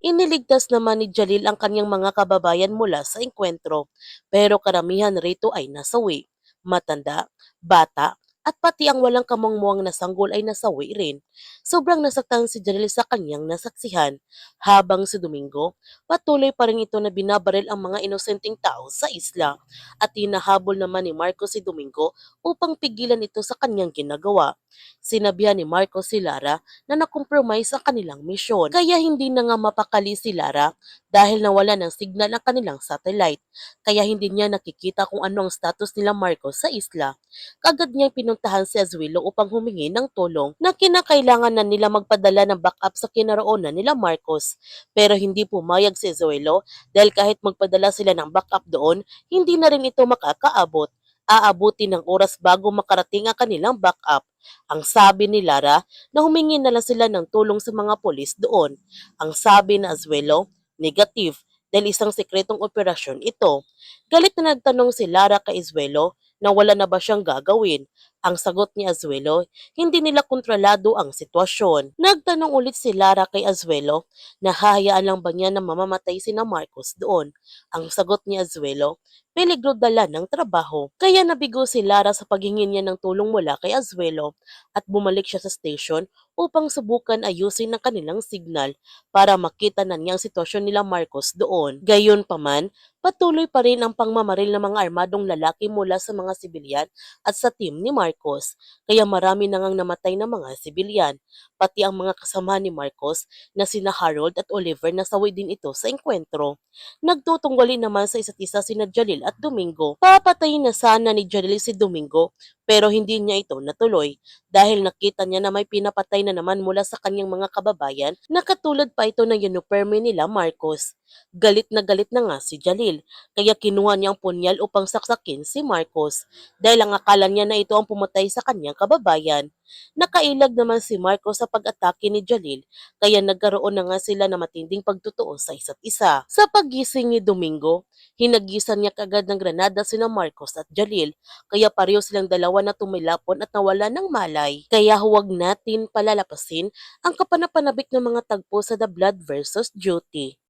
Iniligtas naman ni Jalil ang kanyang mga kababayan mula sa engkwentro, pero karamihan rito ay nasawi. Matanda, bata, at pati ang walang kamangmuang na sanggol ay nasawi rin. Sobrang nasaktan si Jalil sa kanyang nasaksihan, habang si Domingo patuloy pa rin ito na binabaril ang mga inosenteng tao sa isla, at hinahabol naman ni Marcos si Domingo upang pigilan ito sa kanyang ginagawa. Sinabihan ni Marcos si Lara na nakompromise ang kanilang misyon. Kaya hindi na nga mapakali si Lara dahil nawala ng signal ang kanilang satellite. Kaya hindi niya nakikita kung ano ang status nila Marcos sa isla. Kagad niya pinuntahan si Azuelo upang humingi ng tulong na kinakailangan na nila magpadala ng backup sa kinaroonan nila Marcos. Pero hindi pumayag si Azuelo dahil kahit magpadala sila ng backup doon, hindi na rin ito makakaabot. Aabuti ng oras bago makarating ang kanilang backup. Ang sabi ni Lara na humingi na lang sila ng tulong sa mga polis doon. Ang sabi na Azuelo, negative dahil isang sekretong operasyon ito. Galit na nagtanong si Lara kay Azuelo na wala na ba siyang gagawin. Ang sagot ni Azuelo, hindi nila kontrolado ang sitwasyon. Nagtanong ulit si Lara kay Azuelo na hahayaan lang ba niya na mamamatay sina Marcos doon. Ang sagot ni Azuelo, peligro dala ng trabaho. Kaya nabigo si Lara sa paghingi niya ng tulong mula kay Azuelo at bumalik siya sa station upang subukan ayusin ang kanilang signal para makita na niya ang sitwasyon nila Marcos doon. Gayunpaman, patuloy pa rin ang pangmamaril ng mga armadong lalaki mula sa mga sibilyan at sa team ni Marcos, kaya marami na ngang namatay na mga sibilyan. Pati ang mga kasama ni Marcos na sina Harold at Oliver nasawi din ito sa engkwentro. Nagtutunggali naman sa isa't isa sina Jalil at Domingo. Papatayin na sana ni Jalil si Domingo pero hindi niya ito natuloy dahil nakita niya na may pinapatay na naman mula sa kanyang mga kababayan na katulad pa ito ng uniforme nila Marcos. Galit na nga si Jalil kaya kinuha niya ang punyal upang saksakin si Marcos dahil ang akala niya na ito ang pumatay sa kanyang kababayan. Nakailag naman si Marcos sa pag-atake ni Jalil kaya nagkaroon na nga sila ng matinding pagtutoo sa isa't isa. Sa pagising ni Domingo, hinagisan niya kagad ng granada sina Marcos at Jalil kaya pareho silang dalawa na tumilapon at nawala ng malay. Kaya huwag natin palalapasin ang kapanapanabik ng mga tagpo sa The Blood versus Duty.